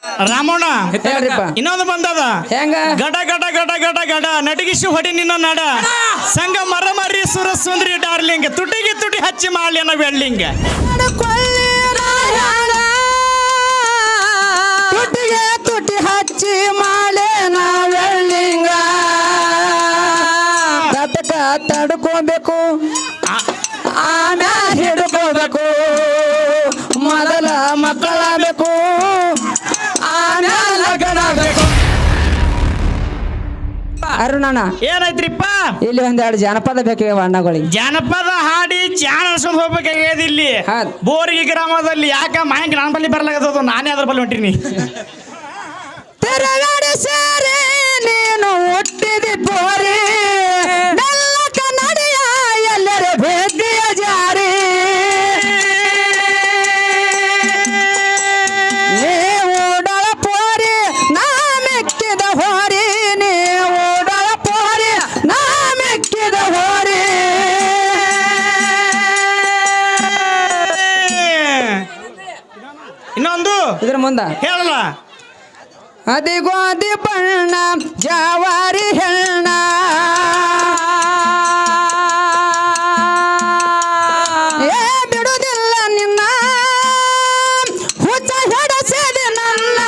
ರಾಮಣ್ಣ ಹೇಳ್ರಿಪ್ಪ ಇನ್ನೊಂದು ಬಂದದ ಹೆಂಗ ಗಡ ಗಡ ಗಡ ಗಡ ಗಡ ನಟಗಿಸಿ ಹೊಡಿ ನಿನ್ನ ನಡ ಸಂಗ ಮರ ಮರಿ ಸುರ ಸುಂದ್ರಿ ಡಾರ್ಲಿಂಗ್ ತುಟಿಗೆ ತುಟಿ ಹಚ್ಚಿ ಮಾಡ್ಲಿ ಅನ್ನೋ ಬೆಳ್ಳಿಂಗ ತುಟಿಗೆ ತುಟಿ ಹಚ್ಚಿ ಮಾಲೇನ ಬೆಳ್ಳಿಂಗ ತಟಕ ತಡ್ಕೋಬೇಕು ಆಮ್ಯಾಲ ಹಿಡ್ಕೋಬೇಕು ಮೊದಲ ಮಕ್ಕಳಾಗಬೇಕು ಆಮ್ಯಾಲ ಲಗ್ನಾಗಬೇಕು. ಅರುಣಣ್ಣ ಏನೈತ್ರಿಪ್ಪ ಇಲ್ಲಿ ಒಂದೆರಡು ಜಾನಪದ ಬೇಕಾಗ್ಯಾವ ಅಣ್ಣಗಳಿಗೆ. ಜಾನಪದ ಹಾಡಿ ಜಾನ ಅನ್ಸ್ಕೊಂಡ್ ಹೋಗ್ಬೇಕಾಗ್ಯದ ಇಲ್ಲಿ ಬೋರ್ಗಿ ಗ್ರಾಮದಲ್ಲಿ ಯಾಕ ಮಾಯಂಕ್ ನನ್ನ ಬಲ್ಲಿ ಬರ್ಲಾಗದ ನಾನೇ ಅದ್ರ ಬಲ್ಲಿ ಹೊಂಟಿನಿ. ತೆರಗಡೆ ಸೇರೆ ನೀನು ಹುಟ್ಟಿದಿ ಬೋರಿ ನಲ್ಲಕ ನಡೆಯ ಎಲ್ಲರ ಭೇದಿಯ ಜಾರಿ ನೀಡಳ ಪೋರಿ ನಾ ಮೆಕ್ಕಿದ ಹೋರಿ ನೀಡಳ ಪೋರಿ ನಾ ಮೆಕ್ಕಿದ ಹೋರಿ. ಇನ್ನೊಂದು ಇದ್ರ ಮುಂದ ಹೇಳಲ್ಲ ಅದಿಗೋದಿ ಬಣ್ಣ ಜವಾರಿ ಹೆಣ್ಣ ಏ ಬಿಡುವುದಿಲ್ಲ ನಿನ್ನ ಹುಚ್ಚ ಹೆಡಸಿದೆ ನನ್ನ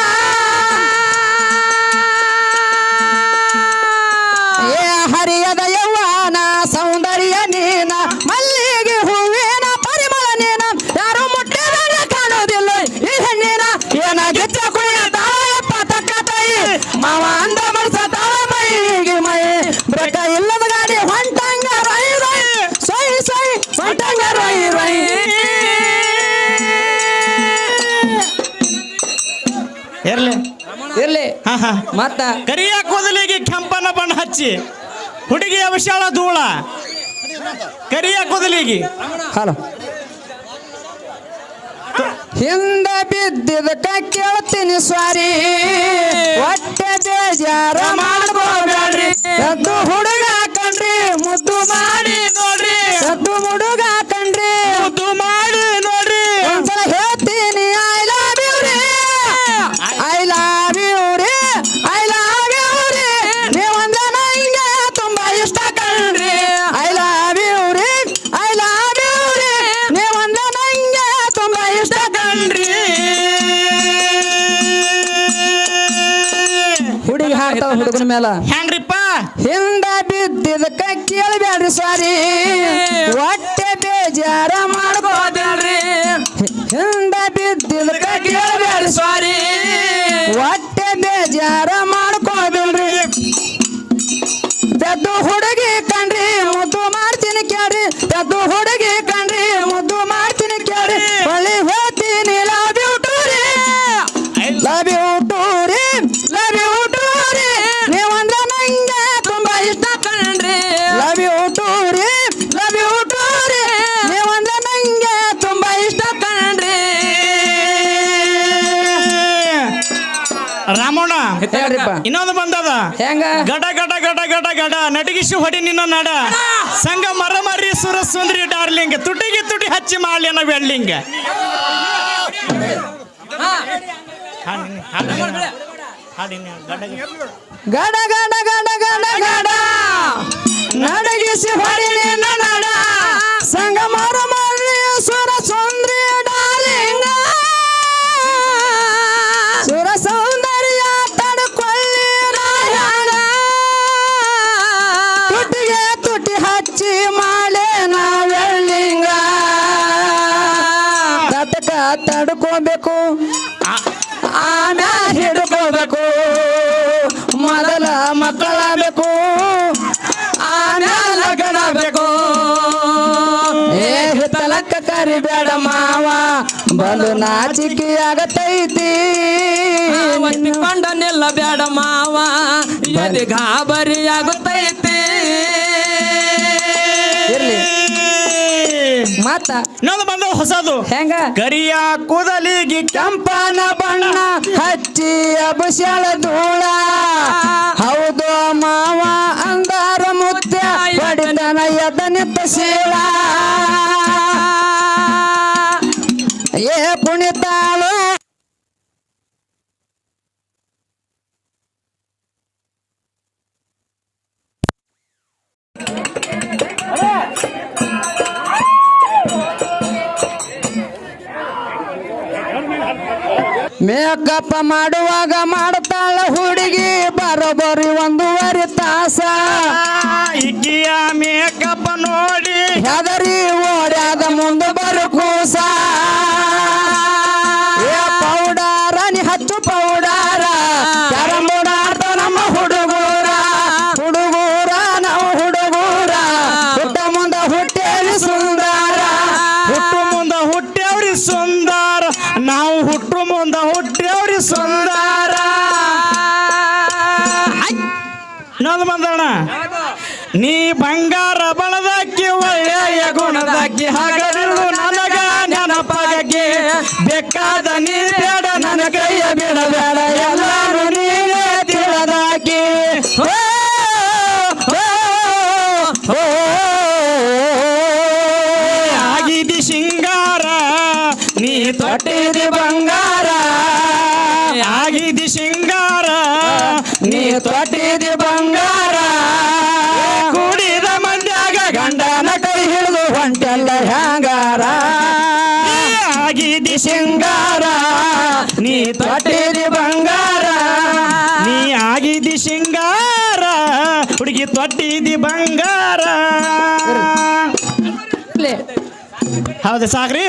ಏ ಹರಿಯದ ಯೌವನ ಸೌಂದರ್ಯ ನೀನ ಮಲ್ಲಿಗೆ ಹೂವಿನ ಪರಿಮಳ ನೀನ ಯಾರು ಮುಟ್ಟಿದಾಗ ಕಾಣೋದಿಲ್ಲ ಈ ಹೆಣ್ಣಿನ ಏನಾಗಿದ್ದ ಮಾವ ಅಂದ ಮನಸತಾಳ ಮೈಗೆ ಮೈ ಬ್ರೇಕ ಇಲ್ಲದ ಗಾಡಿ ಹೊಂಟಂಗ ರೈ ರೈ ಸೈ ಸೈ ಹೊಂಟಂಗ ರೈ ರೈ. ಇರ್ಲಿ ಇರ್ಲಿ ಮತ್ತ ಕರಿಯ ಕೂದಲಿಗೆ ಕೆಂಪನ ಬಣ್ಣ ಹಚ್ಚಿ ಹುಡುಗಿಯ ವಿಶಾಲ ಧೂಳ ಕರಿಯ ಕೂದಲಿಗೆ ಹಲೋ ಹಿಂದ ಬಿದ್ದಿದಕ್ಕ ಕೇಳ್ತೀನಿ ಸ್ವಾರಿ ಹೊಟ್ಟೆ ಬೇಜಾರ ಮಾಡ್ಕೋಬೇಡ್ರಿ ಎದ್ದು ಹುಡುಗ ಕಣ್ರಿ ಮುದ್ದು ಮಾಡಿ ನೋಡ್ರಿ ಎದ್ದು ಹುಡುಗ ಕಣ್ರಿ ಮುದ್ದು ಮಾಡಿ ನೋಡ್ರಿ ಒಂದ್ಸಲ ಹೇಳ್ತೀನಿ ಐ ಲವ್ ಯು ರೀ ಐ ಲವ್ ಯು ರೀ ಐ ಲವ್ ಯು ರೀ ನೀವಂದ ನಂಗೆ ತುಂಬಾ ಇಷ್ಟ ಕಣ್ರಿ ಐ ಲವ್ ಯು ರೀ ಐ ಲವ್ ಯು ರೀ ನೀವಂದ ನಂಗೆ ತುಂಬಾ ಇಷ್ಟ ಹುಡುಗಿ ಹಾಡ್ತಾವ ಹುಡುಗನ ಮೇಲ ಹೆಂಗ್ರಿಪ್ಪ ಹಿಂದ ಬಿದ್ದಿದಕ್ಕ ಕೇಳಬೇಡ್ರಿ ಸಾರಿ ಹೊಟ್ಟೆ ಬೇಜಾರ ಮಾಡ್ಕೋಬೇಡ್ರಿ ಹಿಂದ ಬಿದ್ದಿದಕ್ಕ ಕೇಳಬೇಡ್ರಿ ಸಾರಿ ಹೊಟ್ಟೆ ಬೇಜಾರ ಮಾಡ್ಕೋಬೇಡ್ರಿ ಪೆದ್ದು ಹುಡುಗಿ ಕಣ್ರಿ ಮುದ್ದು ಮಾಡ್ತೀನಿ ಕೇಳ್ರಿ ಪೆದ್ದು ಹುಡುಗಿ ಕಣ್ರಿ ಮುದ್ದು ಮಾಡ್ತೀನಿ ಕೇಳ್ರಿ ಹೊಳ್ಳಿ ಹೇಳ್ತೀನಿ ಲವ್ ಯು ಟು ರೀ ಲವ್ ಯು ಟು ರೀ ಲವ್ ಯು ಟು ರೀ ನೀವಂದ್ರ ನಂಗೆ ತುಂಬಾ ಇಷ್ಟ ಕಣ್ರಿ ಲವ್ ಯು ಟು ರೀ ಲವ್ ಯು ಟು ರೀ ನೀವಂದ್ರ ನಂಗೆ ತುಂಬಾ ಇಷ್ಟ ಕಣ್ರಿ. ರಾಮಣ್ಣ ಹೇಳ್ರಿಪ್ಪ ಇನ್ನೊಂದು ಬಂದದ ಹೆಂಗ ಗಡ ಗಡ ಗಡ ಗಡ ಗಡ ನಟಗಿಸಿ ಹೊಡಿ ನಿನ್ನ ನಡ ಸಂಗ ಮರ ಮರಿ ಸುರ ಸುಂದ್ರಿ ಡಾರ್ಲಿಂಗ್ ತುಟಿಗೆ ತುಟಿ ಹಚ್ಚಿ ಮಾಡ್ಲಿ ಅನ್ನೋ ಬೆಳ್ಳಿಂಗ. ಗಡ ಗಡ ಗಡ ಗಡ ಗಡ ನಡಗಿಸಿ ಹೊಡಿ ನಿನ್ನ ನಡ ಸಂಗ ಮರ ಮರಿ ಸುರ ಸುಂದ್ರಿ ಡಾರ್ಲಿಂಗ ಸುರ ಸೌಂದರ್ಯ ತಡ್ಕೊಳ್ಳಿ ರಾಯಣ ತುಟಿಗೆ ತುಟಿ ಹಚ್ಚಿ ಮಾಲೇನ ಬೆಳ್ಳಿಂಗ ತಟಕ ತಡ್ಕೋಬೇಕು ಆಮ್ಯಾಲ ಹಿಡ್ಕೋಬೇಕು ಮೊದಲ ಮಕ್ಕಳಾಗಬೇಕು ಆಮ್ಯಾಲ ಲಗ್ನಾಗಬೇಕು. ಏ ಹಿತ್ತಲಕ್ಕ ಕರಿಬೇಡ ಮಾವ ಬಲು ನಾಚಿಕೆ ಆಗತೈತಿ ಕೊಂಡ ನಿಲ್ಲ ಬೇಡ ಮಾವ ಎದೆ ಗಾಬರಿ ಆಗುತ್ತೈತಿ. ಇರ್ಲಿ ಮತ್ತ ಇನ್ನೊಂದು ಬಂದ ಹೊಸದು ಹೆಂಗ ಕರಿಯ ಕೂದಲಿಗೆ ಕೆಂಪನ ಬಣ್ಣ ಹಚ್ಚಿ ಅಬಸ್ಯಾಳ ಧೂಳ ಹೌದು ಮಾವ ಅಂದಾರ ಮುತ್ಯ ಪಡಿತನ ಎದನಿತ್ತ ಶೀಳ ಏ ಪುಣಿತಾಳು ಮೇಕಪ್ ಮಾಡುವಾಗ ಮಾಡ್ತಾಳ ಹುಡುಗಿ ಬರೋಬ್ಬರಿ 1.5 ತಾಸ ಇಕ್ಕಿಯ ಮೇಕಪ್ ನೋಡಿ ಹೆದರಿ ಓಡ್ಯಾದ ಮುಂದೆ ಬರು ಕೂಸ ಪೌಡಾರ ನೀ ಹಚ್ಚು ಪೌಡಾರ ಕ್ಯಾರಮೋಡಾಟ ನಮ್ಮ ಹುಡುಗೂರ ನಾವು ಹುಡುಗೂರ ಹುಟ್ಟ ಮುಂದೆ ಹುಟ್ಟೇವಿ ಸುಂದರ ಹುಟ್ಟು ಮುಂದ ಹುಟ್ಟ್ಯಾವ್ರಿ ಸುಂದರ ನಾವು ಹುಟ್ಟು ಮುಂದ ಹುಟ್ಟ್ಯಾವ್ರಿ ಸುಂದರ ಇನ್ನೊಂದು ಬಂದಣ್ಣ ನೀ ಬಂಗಾರ ಬಳದಕ್ಕಿ ಒಳ್ಳೆಯ ಗುಣದಕ್ಕಿ ಹಗಲಿರುಳು ನನಗ ನೆನಪಾಗಕ್ಕೆ ಬೇಕಾದ ನೀ ಬೇಡ ನನ್ನ ಕೈಯ ಬಿಡಬೇಡ ಎಲ್ಲರೂ ನೀನೇ ತಿಳಿದಾಕಿ ಆಗಿದಿ ಸಿಂಗಾರ ನೀ ತೊಟ್ಟಿದಿ ಬಂಗಾರ ಆಗಿದಿ ಸಿಂಗಾರ ನೀ ತೊಟ್ಟಿದಿ ಬಂಗಾರ ಕುಡಿದ ಮಂದ್ಯಾಗ ಗಂಡನ ಕೈ ಹಿಡಿದು ಹೊಂಟೆಲ್ಲ ಹ್ಯಾಂಗಾರ ಆಗಿದಿ ಸಿಂಗಾರ ನೀ ತೊಟ್ಟಿದಿ ಬಂಗಾರ ನೀ ಆಗಿದಿ ಸಿಂಗಾರ ಹುಡುಗಿ ತೊಟ್ಟಿದಿ ಬಂಗಾರ ಹೌದು ಸಾಕ್ರಿ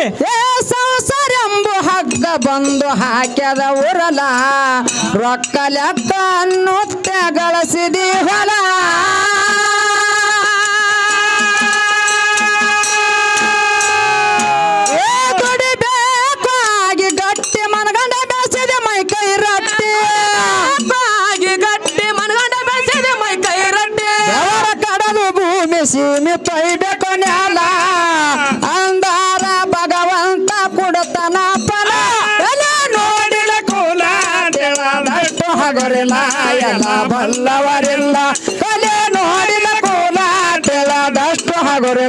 ಸಂಸಾರೆಂಬು ಹಗ್ಗ ಬಂದು ಹಾಕ್ಯದ ಉರಲ ರೊಕ್ಕ ಲೆಕ್ಕ ಅನ್ನುತ್ತ ಗಳಿಸಿದಿ ಹೊಲ ದುಡಿಬೇಕು ಆಗಿ ಗಟ್ಟಿ ಮನಗಂಡ ಬೆಳೆಸಿದೆ ಮೈ ಕೈ ರಟ್ಟಿ ಗಟ್ಟಿ ಮನಗಂಡ ಬೆಳೆಸಿದೆ ಮೈ ಕೈ ರಟ್ಟಿ ಅವರ ಕಡಲು ಭೂಮಿ ಸೀಮಿ ತೊಯ್ಬೇಕು ನೆಲ ಅಂದಾರ ಭಗವಂತ ಕೊಡುತ್ತಾನ ಫಲ ನೋಡಿದ ಕೂಲ ದಷ್ಟು ಹಗರಿಲ್ಲ ಎಲ್ಲ ಬಲ್ಲವರಿಲ್ಲ ಕಲೆ ನೋಡಿದ ಕೂಲ ದಷ್ಟು ಹಗರಿಲ್ಲ